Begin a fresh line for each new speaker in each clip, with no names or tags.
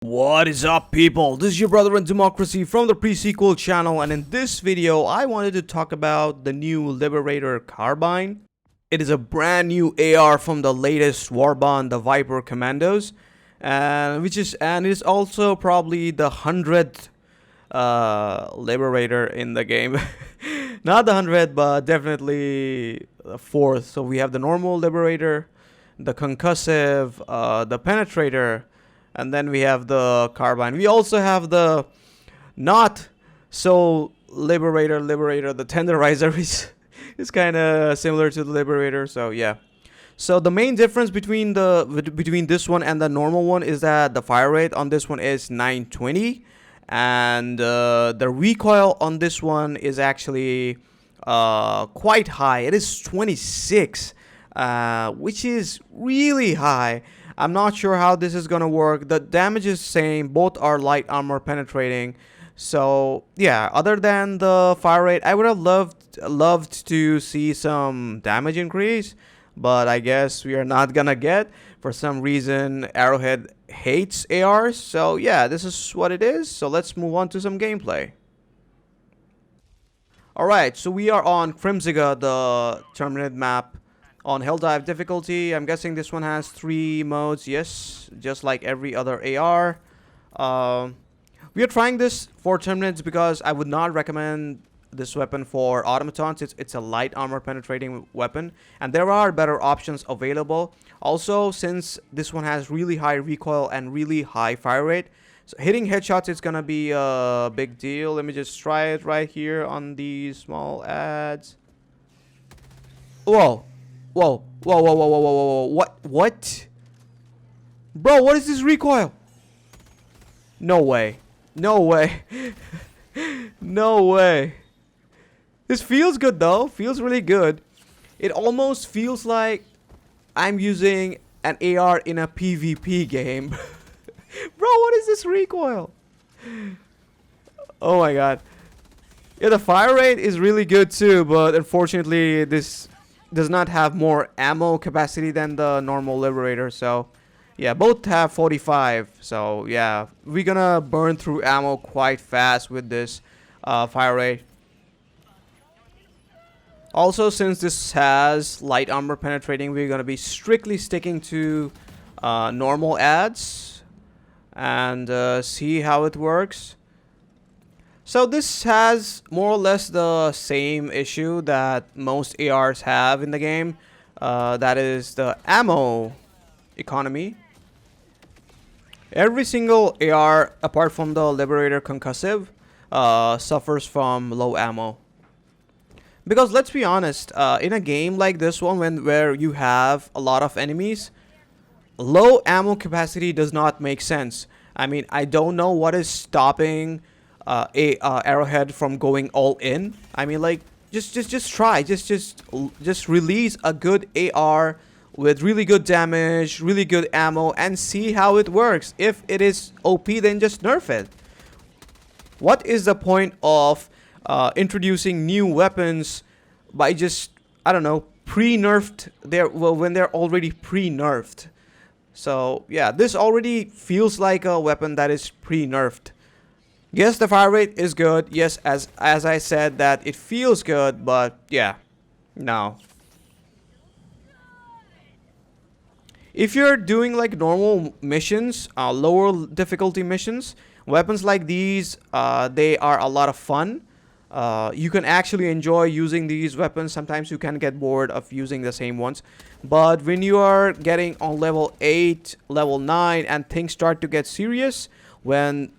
What is up, people? This is your brother in democracy from the pre-sequel channel, and in this video I wanted to talk about the new Liberator carbine. It is a brand new AR from the latest warband, the Viper Commandos, and it is also probably the 100th Liberator in the game. Not the 100th, but definitely the 4th. So we have the normal Liberator, the concussive, the penetrator, and then we have the carbine. We also have the not so liberator, the tenderizer is kind of similar to the Liberator. So yeah. So the main difference between this one and the normal one is that the fire rate on this one is 920, and the recoil on this one is actually quite high. It is 26, which is really high. I'm not sure how this is gonna work. The damage is same. Both are light armor penetrating. So yeah, other than the fire rate, I would have loved to see some damage increase, but I guess we are not gonna get. For some reason, Arrowhead hates ARs. So yeah, this is what it is. So let's move on to some gameplay. Alright, so we are on Crimziga, the Terminated map, on Helldive difficulty. I'm guessing this one has 3 modes. Yes, just like every other AR. We are trying this for Terminates because I would not recommend this weapon for automatons. It's a light armor penetrating weapon, and there are better options available. Also, since this one has really high recoil and really high fire rate, so hitting headshots is gonna be a big deal. Let me just try it right here on these small ads. Whoa. Whoa, whoa, whoa, whoa, whoa, whoa, whoa, what? Bro, what is this recoil? No way. No way. No way. This feels good though. Feels really good. It almost feels like I'm using an AR in a PvP game. Bro, what is this recoil? Oh my god. Yeah, the fire rate is really good too, but unfortunately this does not have more ammo capacity than the normal Liberator. So yeah, both have 45. So yeah, we're gonna burn through ammo quite fast with this fire rate. Also, since this has light armor penetrating, we're gonna be strictly sticking to normal ads and see how it works. So this has more or less the same issue that most ARs have in the game. That is the ammo economy. Every single AR, apart from the Liberator concussive, suffers from low ammo. Because let's be honest, in a game like this one, where you have a lot of enemies, low ammo capacity does not make sense. I mean, I don't know what is stopping Arrowhead from going all in. I mean, like, just try, just release a good AR with really good damage, really good ammo, and see how it works. If it is OP, then just nerf it. What is the point of introducing new weapons by just, I don't know, pre-nerfed when they're already pre-nerfed? So yeah, this already feels like a weapon that is pre-nerfed. Yes, the fire rate is good. Yes, as I said, that it feels good, but yeah, no. If you're doing like normal missions, lower difficulty missions, weapons like these, they are a lot of fun. You can actually enjoy using these weapons. Sometimes you can get bored of using the same ones. But when you are getting on level 8, level 9, and things start to get serious,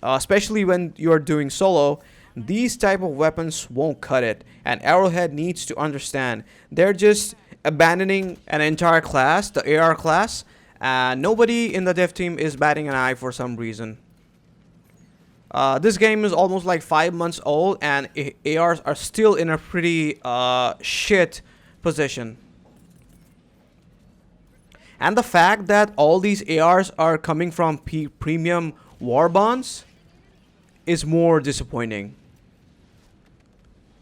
especially when you're doing solo, these type of weapons won't cut it. And Arrowhead needs to understand they're just abandoning an entire class, the AR class, and nobody in the dev team is batting an eye for some reason. This game is almost like 5 months old, and ARs are still in a pretty shit position. And the fact that all these ARs are coming from premium warbonds is more disappointing.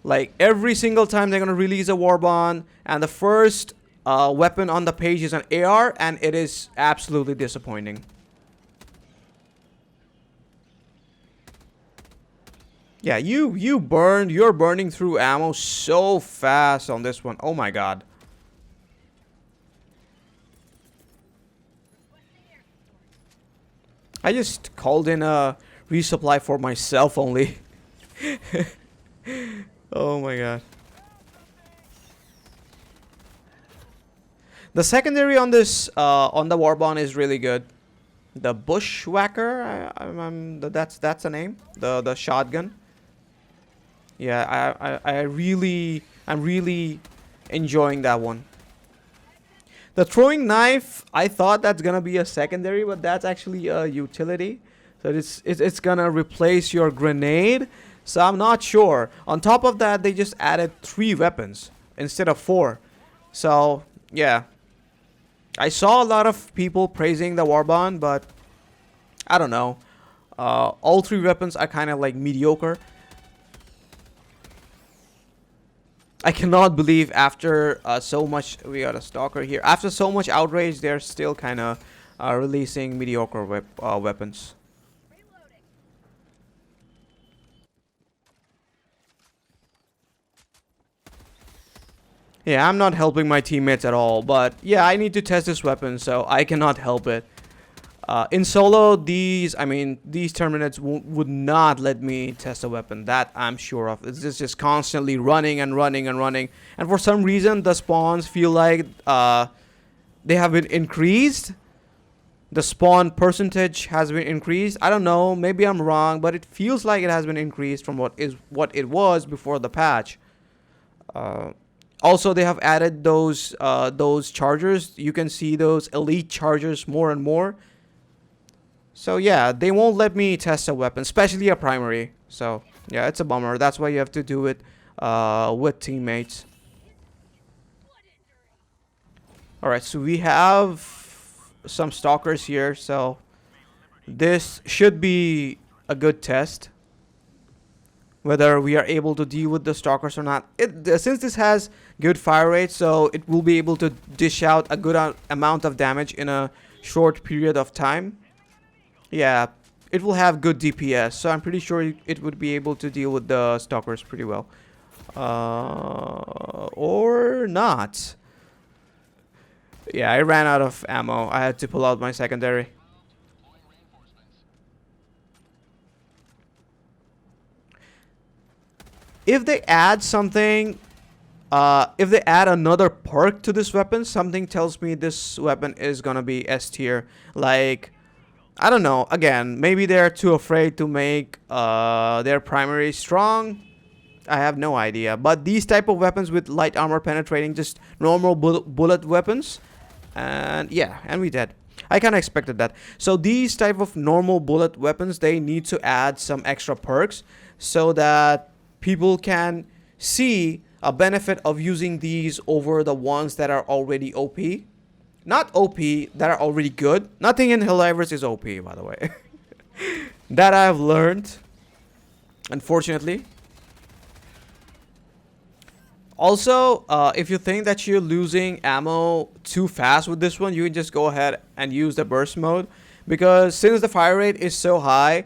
Like, every single time they're gonna release a warbond, and the first weapon on the page is an AR, and it is absolutely disappointing. Yeah, you're burning through ammo so fast on this one. Oh my god. I just called in a resupply for myself only. Oh my god. The secondary on this on the Warbond is really good. The Bushwhacker, that's the name. The shotgun. Yeah, I'm really enjoying that one. The throwing knife, I thought that's gonna be a secondary, but that's actually a utility. So it's gonna replace your grenade. So I'm not sure. On top of that, they just added 3 weapons instead of 4. So yeah, I saw a lot of people praising the Warbond, but I don't know. All 3 weapons are kind of like mediocre. I cannot believe after so much, we got a stalker here. After so much outrage, they're still kind of releasing mediocre weapons. Yeah, I'm not helping my teammates at all, but yeah, I need to test this weapon, so I cannot help it. In solo, these Terminates would not let me test a weapon. That I'm sure of. It's just constantly running and running and running. And for some reason, the spawns feel like they have been increased. The spawn percentage has been increased. I don't know. Maybe I'm wrong, but it feels like it has been increased from what it was before the patch. Also, they have added those chargers. You can see those elite chargers more and more. So yeah, they won't let me test a weapon, especially a primary. So yeah, it's a bummer. That's why you have to do it with teammates. Alright, so we have some stalkers here. So this should be a good test. Whether we are able to deal with the stalkers or not. Since this has good fire rate, so it will be able to dish out a good amount of damage in a short period of time. Yeah, it will have good DPS, so I'm pretty sure it would be able to deal with the stalkers pretty well. Or not. Yeah, I ran out of ammo. I had to pull out my secondary. If they add something, if they add another perk to this weapon, something tells me this weapon is gonna be S tier. Like, I don't know. Again, maybe they're too afraid to make their primary strong. I have no idea. But these type of weapons with light armor penetrating, just normal bullet weapons, and yeah, and we did. I kind of expected that. So these type of normal bullet weapons, they need to add some extra perks so that people can see a benefit of using these over the ones that are already OP. Not OP, that are already good. Nothing in Helldivers is OP, by the way. That I've learned, unfortunately. Also, if you think that you're losing ammo too fast with this one, you can just go ahead and use the burst mode. Because since the fire rate is so high,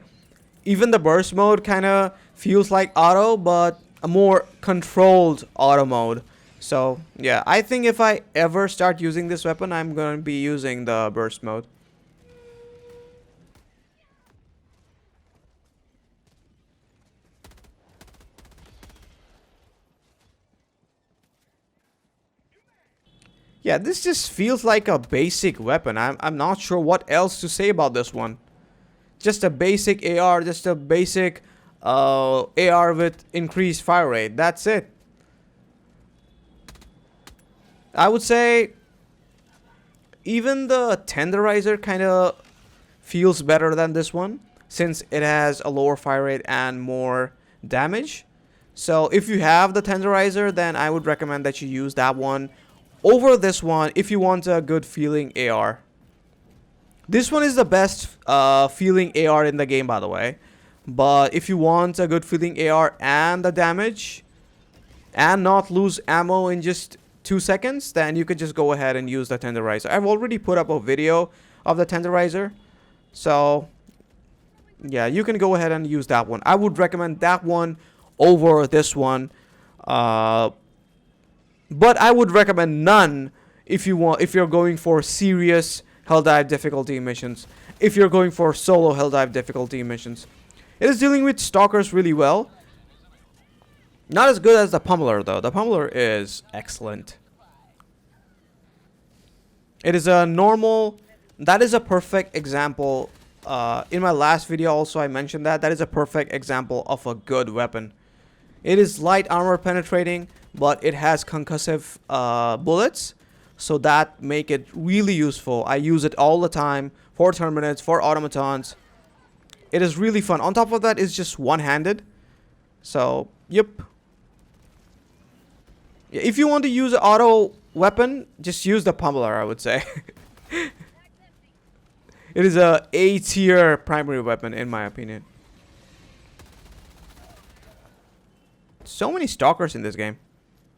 even the burst mode kind of feels like auto, but a more controlled auto mode. So yeah, I think if I ever start using this weapon, I'm going to be using the burst mode. Yeah, this just feels like a basic weapon. I'm not sure what else to say about this one. Just a basic AR, just a basic AR with increased fire rate. That's it. I would say even the tenderizer kind of feels better than this one, since it has a lower fire rate and more damage. So if you have the tenderizer, then I would recommend that you use that one over this one if you want a good feeling AR. This one is the best feeling AR in the game, by the way. But if you want a good feeling AR and the damage and not lose ammo in just 2 seconds, then you could just go ahead and use the tenderizer. I've already put up a video of the tenderizer, so Yeah, you can go ahead and use that one. I would recommend that one over this one. Uh, but I would recommend none if you're going for serious Helldive difficulty missions. If you're going for solo Helldive difficulty missions. It is dealing with stalkers really well. Not as good as the Pummeler though. The Pummeler is excellent. It is a normal. That is a perfect example. In my last video also I mentioned that. That is a perfect example of a good weapon. It is light armor penetrating, but it has concussive bullets. So that make it really useful. I use it all the time for Terminids, for automatons. It is really fun. On top of that, it's just one-handed. So, yep. If you want to use an auto weapon, just use the Pummeler, I would say. It is a A-tier primary weapon, in my opinion. So many stalkers in this game.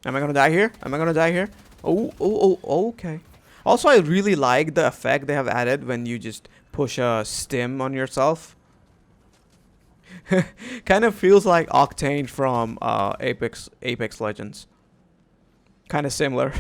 Am I gonna die here? Am I gonna die here? Oh, okay. Also, I really like the effect they have added when you just push a stim on yourself. Kind of feels like Octane from Apex Legends. Kind of similar.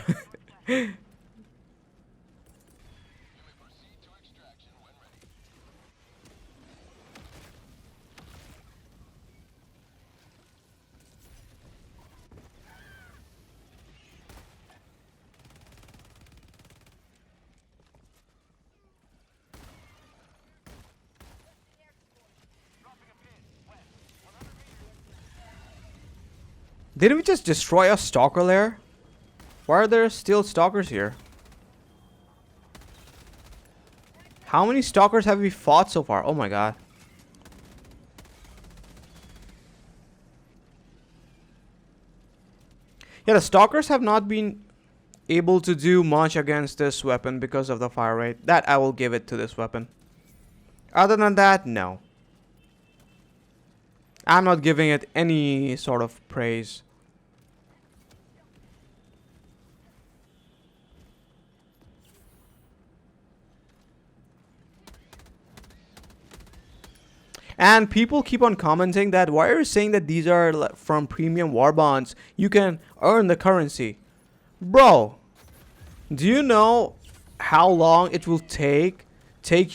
Didn't we just destroy a stalker lair? Why are there still stalkers here? How many stalkers have we fought so far? Oh my god. Yeah, the stalkers have not been able to do much against this weapon because of the fire rate. That I will give it to this weapon. Other than that, no. I'm not giving it any sort of praise. And people keep on commenting that why are you saying that these are from premium war bonds? You can earn the currency. Bro, do you know how long it will take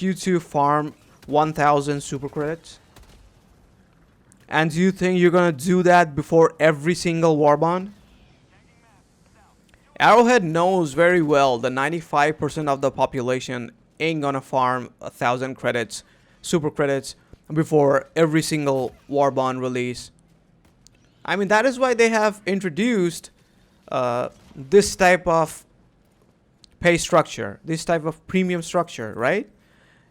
you to farm 1000 super credits? And do you think you're gonna do that before every single war bond? Arrowhead knows very well that 95% of the population ain't gonna farm 1000 credits, super credits, before every single war bond release. I mean, that is why they have introduced this type of pay structure, this type of premium structure, right?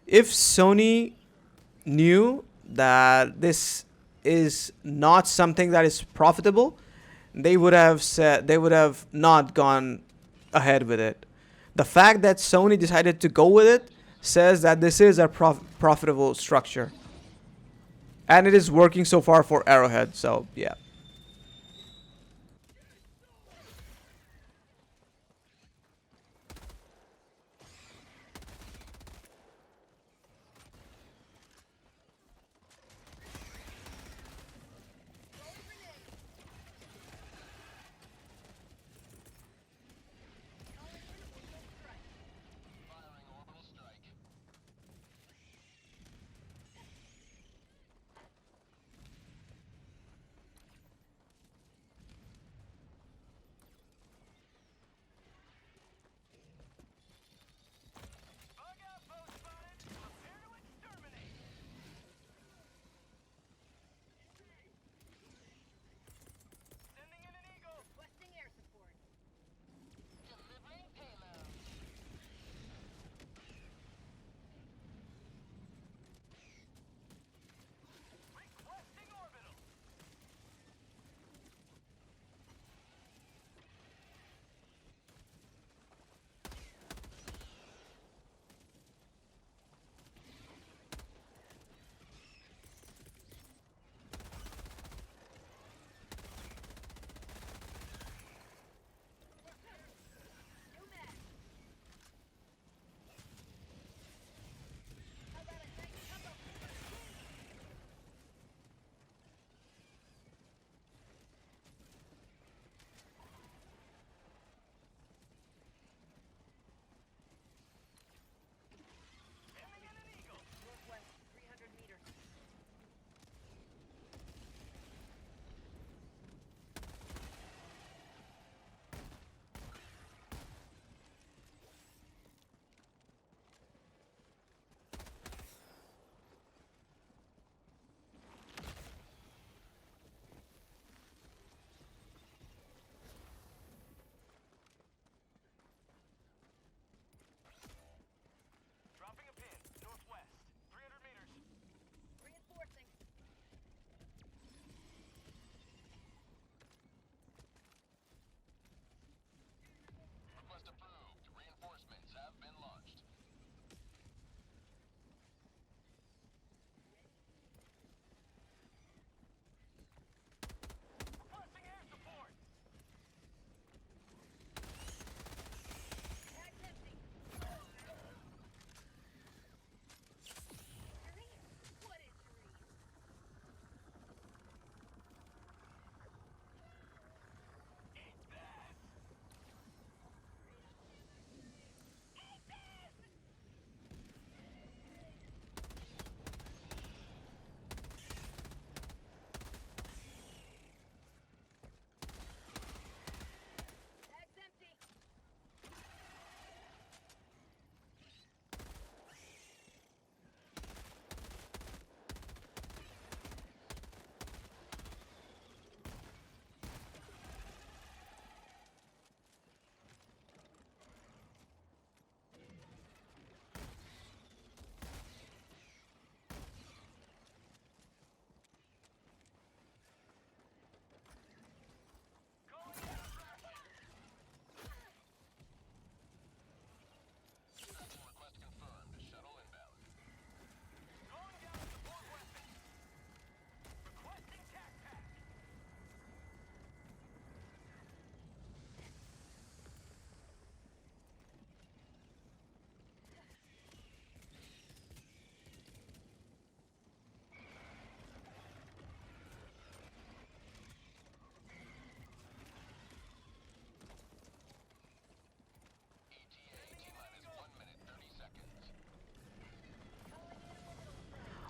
If Sony knew that this is not something that is profitable, they would have not gone ahead with it. The fact that Sony decided to go with it says that this is a profitable structure. And it is working so far for Arrowhead, so yeah.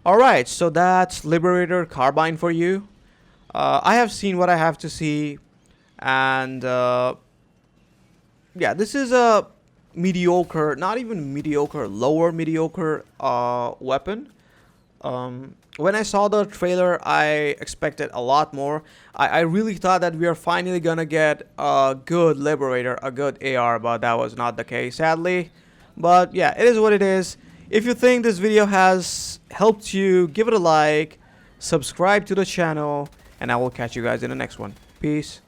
Alright, so that's Liberator Carbine for you. I have seen what I have to see, and yeah, this is a mediocre, not even mediocre, lower mediocre weapon. When I saw the trailer, I expected a lot more. I really thought that we are finally gonna get a good Liberator, a good AR, but that was not the case, sadly. But yeah, it is what it is. If you think this video has helped you, give it a like, subscribe to the channel, and I will catch you guys in the next one. Peace.